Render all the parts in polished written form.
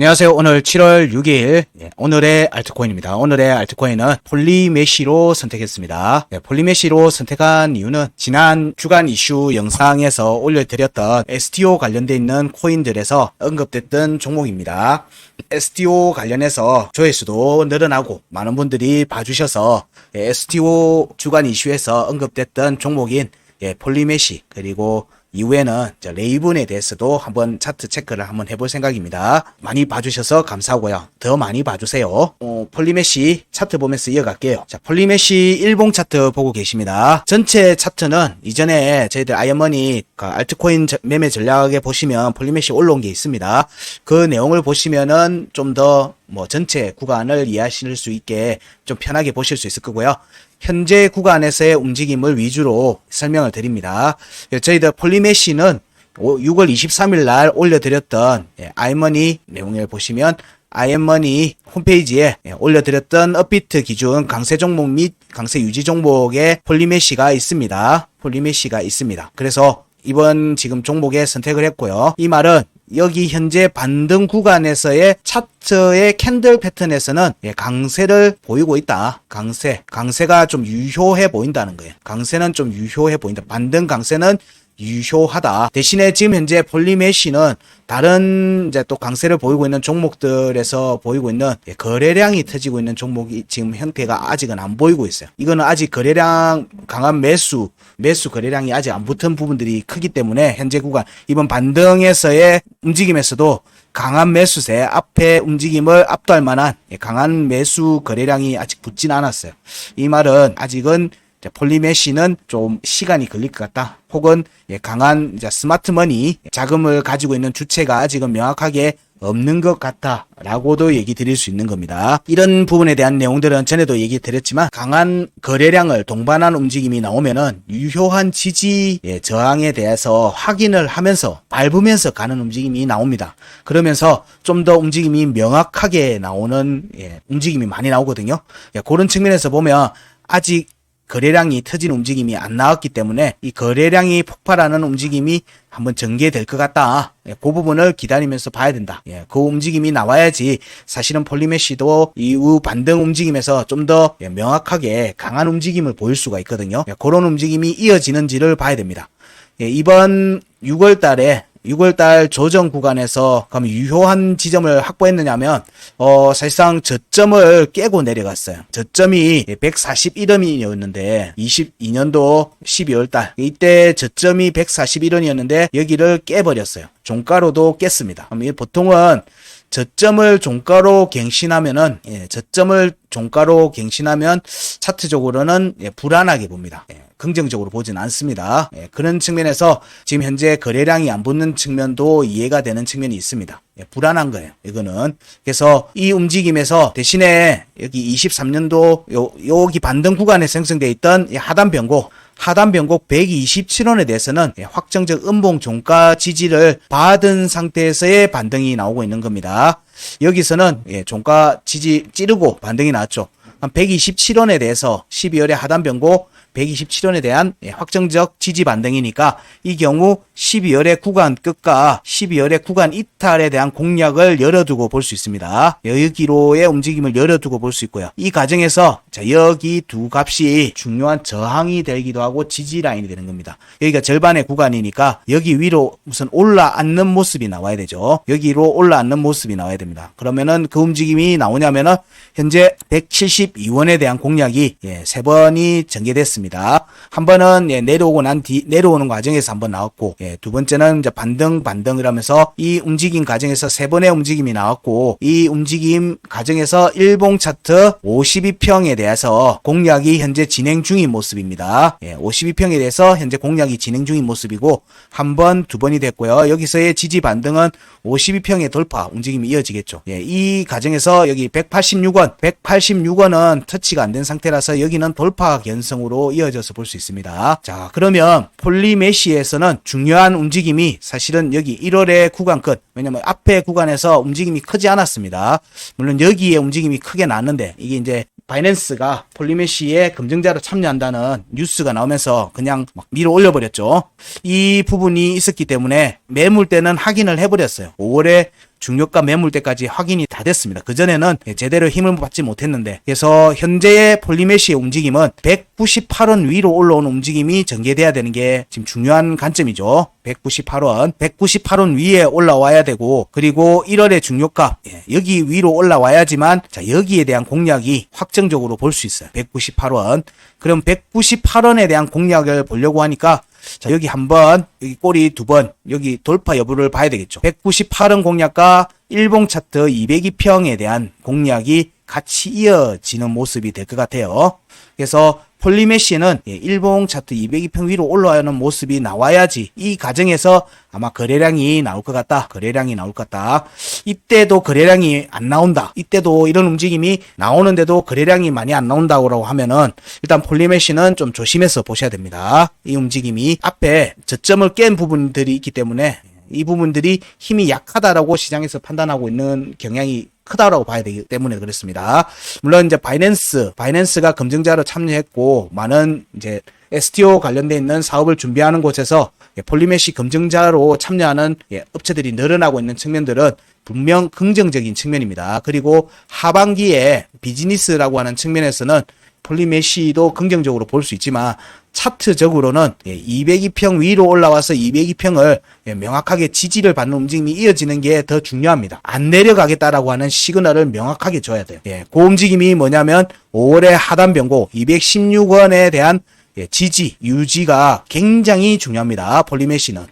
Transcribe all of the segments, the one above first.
안녕하세요. 오늘 7월 6일 오늘의 알트코인입니다. 오늘의 알트코인은 폴리메시로 선택했습니다. 폴리메시로 선택한 이유는 지난 주간 이슈 영상에서 올려드렸던 STO 관련돼 있는 코인들에서 언급됐던 종목입니다. STO 관련해서 조회수도 늘어나고 많은 분들이 봐주셔서 STO 주간 이슈에서 언급됐던 종목인 폴리메시 그리고 이후에는 레이븐에 대해서도 한번 차트 체크를 한번 해볼 생각입니다. 많이 봐주셔서 감사하고요. 더 많이 봐주세요. 폴리메시 차트 보면서 이어갈게요. 자, 폴리메시 일봉 차트 보고 계십니다. 전체 차트는 이전에 저희들 아이언머니 알트코인 매매 전략에 보시면 폴리메시 올라온 게 있습니다. 그 내용을 보시면은 좀 더 전체 구간을 이해하실 수 있게 좀 편하게 보실 수 있을 거고요. 현재 구간에서의 움직임을 위주로 설명을 드립니다. 저희들 폴리메시는 6월 23일 날 올려드렸던 아이언머니 내용을 보시면 아이언머니 홈페이지에 올려드렸던 업비트 기준 강세 종목 및 강세 유지 종목에 폴리메시가 있습니다. 폴리메시가 있습니다. 그래서 이번 지금 종목에 선택을 했고요. 이 말은 여기 현재 반등 구간에서의 차트의 캔들 패턴에서는 강세를 보이고 있다. 강세가 좀 유효해 보인다는 거예요. 강세는 좀 유효해 보인다. 반등 강세는 유효하다. 대신에 지금 현재 폴리메시는 다른 이제 또 강세를 보이고 있는 종목들에서 보이고 있는 거래량이 터지고 있는 종목이 지금 형태가 아직은 안 보이고 있어요. 이거는 아직 거래량 강한 매수 거래량이 아직 안 붙은 부분들이 크기 때문에 현재 구간 이번 반등에서의 움직임에서도 강한 매수세 앞에 움직임을 압도할 만한 강한 매수 거래량이 아직 붙진 않았어요. 이 말은 아직은 폴리메시는 좀 시간이 걸릴 것 같다. 혹은 강한 스마트머니 자금을 가지고 있는 주체가 아직은 명확하게 없는 것 같다 라고도 얘기 드릴 수 있는 겁니다. 이런 부분에 대한 내용들은 전에도 얘기 드렸지만 강한 거래량을 동반한 움직임이 나오면은 유효한 지지 저항에 대해서 확인을 하면서 밟으면서 가는 움직임이 나옵니다. 그러면서 좀 더 움직임이 명확하게 나오는 움직임이 많이 나오거든요. 그런 측면에서 보면 아직 거래량이 터진 움직임이 안 나왔기 때문에 이 거래량이 폭발하는 움직임이 한번 전개될 것 같다. 그 부분을 기다리면서 봐야 된다. 그 움직임이 나와야지 사실은 폴리메시도 이후 반등 움직임에서 좀 더 명확하게 강한 움직임을 보일 수가 있거든요. 그런 움직임이 이어지는지를 봐야 됩니다. 이번 6월달 조정 구간에서 그럼 유효한 지점을 확보했느냐면 사실상 저점을 깨고 내려갔어요. 저점이 141원이었는데 22년도 12월달 이때 저점이 141원이었는데 여기를 깨버렸어요. 종가로도 깼습니다. 그럼 보통은 저점을 종가로 갱신하면은 저점을 종가로 갱신하면 차트적으로는 불안하게 봅니다. 긍정적으로 보진 않습니다. 그런 측면에서 지금 현재 거래량이 안 붙는 측면도 이해가 되는 측면이 있습니다. 불안한 거예요. 이거는. 그래서 이 움직임에서 대신에 여기 23년도 여기 반등 구간에 생성되어 있던 하단 변곡 127원에 대해서는 확정적 음봉 종가 지지를 받은 상태에서의 반등이 나오고 있는 겁니다. 여기서는 종가 지지 찌르고 반등이 나왔죠. 127원에 대해서 12월에 하단 변곡 127원에 대한 확정적 지지 반등이니까 이 경우 12월의 구간 끝과 12월의 구간 이탈에 대한 공략을 열어두고 볼 수 있습니다. 여기로의 움직임을 열어두고 볼 수 있고요. 이 과정에서 여기 두 값이 중요한 저항이 되기도 하고 지지 라인이 되는 겁니다. 여기가 절반의 구간이니까 여기 위로 우선 올라앉는 모습이 나와야 되죠. 여기로 올라앉는 모습이 나와야 됩니다. 그러면은 그 움직임이 나오냐면은 현재 172원에 대한 공략이 3번이 전개됐습니다. 한 번은 내려오는 과정에서 한번 나왔고 두 번째는 이제 반등을 하면서 이 움직임 과정에서 3번의 움직임이 나왔고 이 움직임 과정에서 일봉 차트 52평에 대해서 공략이 현재 진행 중인 모습입니다. 52평에 대해서 현재 공략이 진행 중인 모습이고 한 번, 두 번이 됐고요. 여기서의 지지 반등은 52평의 돌파 움직임이 이어지겠죠. 이 과정에서 여기 186원은 터치가 안 된 상태라서 여기는 돌파 견성으로 이어져서 볼 수 있습니다. 자, 그러면 폴리메시에서는 중요한 움직임이 사실은 여기 1월의 구간 끝. 왜냐면 앞에 구간에서 움직임이 크지 않았습니다. 물론 여기에 움직임이 크게 났는데 이게 이제 바이낸스가 폴리메시에 검증자로 참여한다는 뉴스가 나오면서 그냥 막 밀어 올려버렸죠. 이 부분이 있었기 때문에 매물대는 확인을 해버렸어요. 5월에 중요가 매물대까지 확인이 다 됐습니다. 그전에는 제대로 힘을 받지 못했는데, 그래서 현재의 폴리메시의 움직임은 198원 위로 올라오는 움직임이 전개돼야 되는 게 지금 중요한 관점이죠. 198원 위에 올라와야 되고, 그리고 1월의 중요값 여기 위로 올라와야지만 자 여기에 대한 공략이 확정적으로 볼 수 있어요. 198원. 그럼 198원에 대한 공략을 보려고 하니까 자 여기 한번, 여기 꼬리 두 번, 여기 돌파 여부를 봐야 되겠죠. 198원 공략과 일봉 차트 202평에 대한 공략이 같이 이어지는 모습이 될 것 같아요. 그래서 폴리메시는 일봉 차트 202평 위로 올라오는 모습이 나와야지 이 과정에서 아마 거래량이 나올 것 같다. 거래량이 나올 것 같다. 이때도 거래량이 안 나온다. 이때도 이런 움직임이 나오는데도 거래량이 많이 안 나온다고 하면은 일단 폴리메시는 좀 조심해서 보셔야 됩니다. 이 움직임이 앞에 저점을 깬 부분들이 있기 때문에 이 부분들이 힘이 약하다라고 시장에서 판단하고 있는 경향이 크다라고 봐야 되기 때문에 그렇습니다. 물론 이제 바이낸스가 검증자로 참여했고 많은 이제 STO 관련돼 있는 사업을 준비하는 곳에서 폴리메시 검증자로 참여하는 업체들이 늘어나고 있는 측면들은 분명 긍정적인 측면입니다. 그리고 하반기에 비즈니스라고 하는 측면에서는 폴리메시도 긍정적으로 볼 수 있지만 차트적으로는 202평 위로 올라와서 202평을 명확하게 지지를 받는 움직임이 이어지는 게 더 중요합니다. 안 내려가겠다라고 하는 시그널을 명확하게 줘야 돼요. 그 움직임이 뭐냐면 5월의 하단 변고 216원에 대한 지지, 유지가 굉장히 중요합니다. 폴리메시는.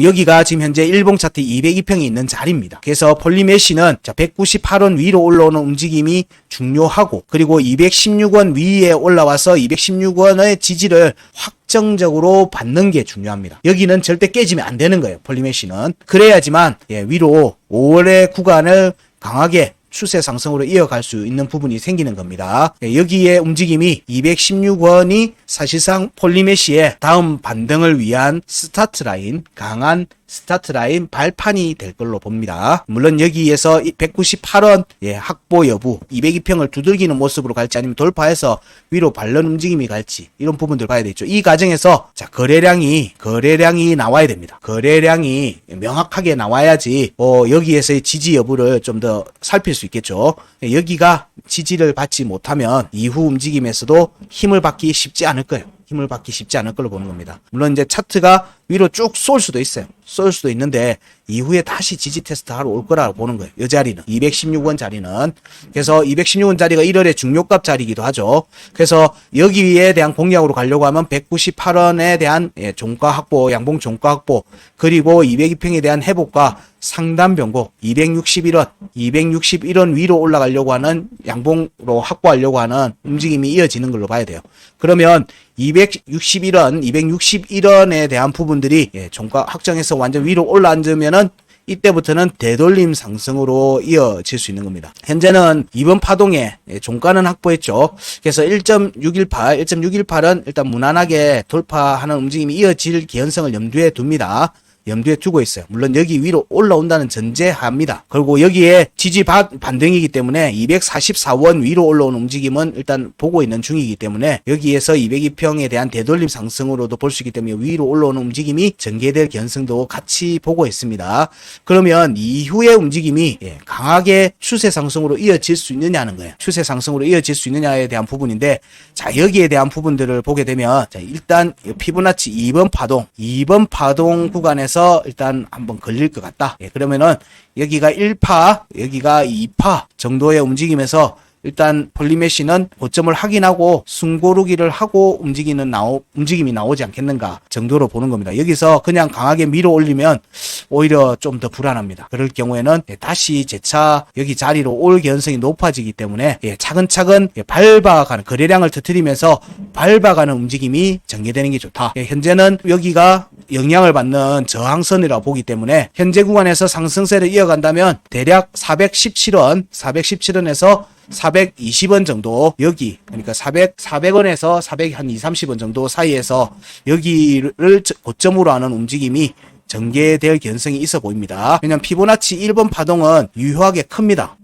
여기가 지금 현재 일봉 차트 202평이 있는 자리입니다. 그래서 폴리메시는 198원 위로 올라오는 움직임이 중요하고, 그리고 216원 위에 올라와서 216원의 지지를 확정적으로 받는 게 중요합니다. 여기는 절대 깨지면 안 되는 거예요. 폴리메시는. 그래야지만 위로 5월의 구간을 강하게 추세 상승으로 이어갈 수 있는 부분이 생기는 겁니다. 여기에 움직임이 216원이 사실상 폴리메시의 다음 반등을 위한 스타트 라인, 강한 스타트 라인 발판이 될 걸로 봅니다. 물론 여기에서 198원 확보 여부, 202평을 두들기는 모습으로 갈지 아니면 돌파해서 위로 발른 움직임이 갈지 이런 부분들 봐야 되겠죠. 이 과정에서 자 거래량이 나와야 됩니다. 거래량이 명확하게 나와야지 여기에서의 지지 여부를 좀 더 살필 수 있겠죠. 여기가 지지를 받지 못하면 이후 움직임에서도 힘을 받기 쉽지 않을 거예요. 힘을 받기 쉽지 않을 걸로 보는 겁니다. 물론 이제 차트가 위로 쭉 쏠 수도 있어요. 쏠 수도 있는데 이후에 다시 지지 테스트 하러 올 거라고 보는 거예요. 이 자리는 216원 자리는. 그래서 216원 자리가 1월의 중요값 자리이기도 하죠. 그래서 여기에 대한 공략으로 가려고 하면 198원에 대한 종가 확보, 양봉 종가 확보, 그리고 202평에 대한 회복과 상단 변고 261원 위로 올라가려고 하는 양봉으로 확보하려고 하는 움직임이 이어지는 걸로 봐야 돼요. 그러면 261원에 대한 부분들이 종가 확정해서 완전 위로 올라앉으면은 이때부터는 되돌림 상승으로 이어질 수 있는 겁니다. 현재는 이번 파동에 종가는 확보했죠. 그래서 1.618은 일단 무난하게 돌파하는 움직임이 이어질 개연성을 염두에 둡니다. 염두에 두고 있어요. 물론 여기 위로 올라온다는 전제합니다. 그리고 여기에 지지 반등이기 때문에 244원 위로 올라오는 움직임은 일단 보고 있는 중이기 때문에 여기에서 202평에 대한 되돌림 상승으로도 볼 수 있기 때문에 위로 올라오는 움직임이 전개될 개연성도 같이 보고 있습니다. 그러면 이후의 움직임이 강하게 추세 상승으로 이어질 수 있느냐는 거예요. 추세 상승으로 이어질 수 있느냐에 대한 부분인데, 자 여기에 대한 부분들을 보게 되면 자 일단 피보나치 2번 파동 구간에서 일단 한번 걸릴 것 같다. 그러면은 여기가 1파, 여기가 2파 정도의 움직임에서 일단 폴리메시는 고점을 확인하고 숨고르기를 하고 움직임이 나오지 않겠는가 정도로 보는 겁니다. 여기서 그냥 강하게 밀어 올리면 오히려 좀 더 불안합니다. 그럴 경우에는 다시 재차 여기 자리로 올 개연성이 높아지기 때문에 차근차근 밟아가는, 거래량을 터뜨리면서 밟아가는 움직임이 전개되는 게 좋다. 현재는 여기가 영향을 받는 저항선이라고 보기 때문에 현재 구간에서 상승세를 이어간다면 대략 417원에서 420원 정도, 여기 그러니까 400원에서 430원 정도 사이에서 여기를 고점으로 하는 움직임이 전개될 개연성이 있어 보입니다. 왜냐면 피보나치 1번 파동은 유효하게 큽니다.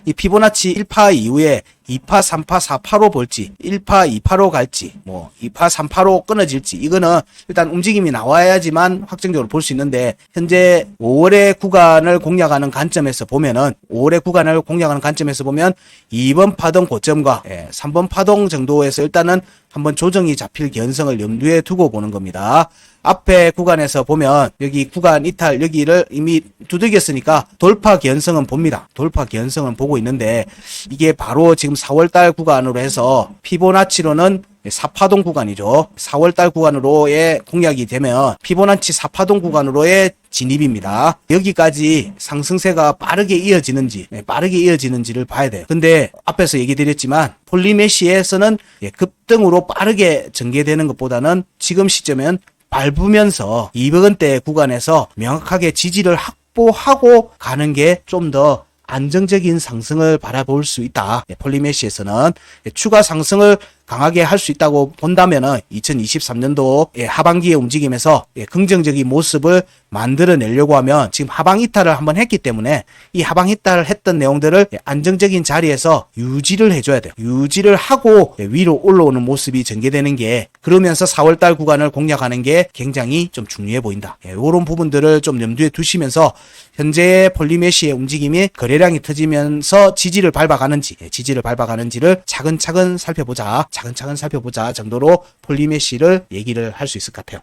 이 피보나치 1파 이후에 2파, 3파, 4파로 볼지, 1파, 2파로 갈지, 뭐 2파, 3파로 끊어질지 이거는 일단 움직임이 나와야지만 확정적으로 볼 수 있는데 현재 5월의 구간을 공략하는 관점에서 보면은 5월의 구간을 공략하는 관점에서 보면 2번 파동 고점과 3번 파동 정도에서 일단은 한번 조정이 잡힐 개연성을 염두에 두고 보는 겁니다. 앞에 구간에서 보면 여기 구간 이탈 여기를 이미 두들겼으니까 돌파 개연성은 봅니다. 돌파 개연성은 보고 있는데 이게 바로 지금 4월달 구간으로 해서 피보나치로는 4파동 구간이죠. 4월달 구간으로의 공략이 되면 피보나치 4파동 구간으로의 진입입니다. 여기까지 상승세가 빠르게 이어지는지를 봐야 돼요. 근데 앞에서 얘기 드렸지만 폴리메시에서는 급등으로 빠르게 전개되는 것보다는 지금 시점엔 밟으면서 200원대 구간에서 명확하게 지지를 확보하고 가는 게 좀 더 안정적인 상승을 바라볼 수 있다. 폴리메시에서는 추가 상승을 강하게 할 수 있다고 본다면은 2023년도 하반기의 움직임에서 긍정적인 모습을 만들어내려고 하면 지금 하방 이탈을 한번 했기 때문에 이 하방 이탈을 했던 내용들을 안정적인 자리에서 유지를 해줘야 돼요. 유지를 하고 위로 올라오는 모습이 전개되는 게 그러면서 4월달 구간을 공략하는 게 굉장히 좀 중요해 보인다. 이런 부분들을 좀 염두에 두시면서 현재의 폴리메시의 움직임이 거래량이 터지면서 지지를 밟아가는지를 차근차근 살펴보자 정도로 폴리메시를 얘기를 할 수 있을 것 같아요.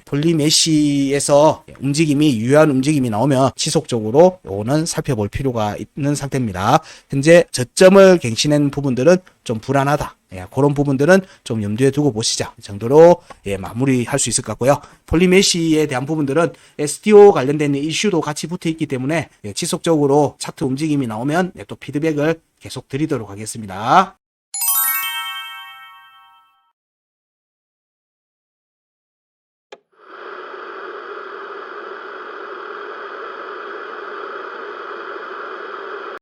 폴리메시에서 움직임이 유효한 움직임이 나오면 지속적으로 요거는 살펴볼 필요가 있는 상태입니다. 현재 저점을 갱신한 부분들은 좀 불안하다. 그런 부분들은 좀 염두에 두고 보시자 정도로 마무리할 수 있을 것 같고요. 폴리메시에 대한 부분들은 STO 관련된 이슈도 같이 붙어 있기 때문에 지속적으로 차트 움직임이 나오면 또 피드백을 계속 드리도록 하겠습니다.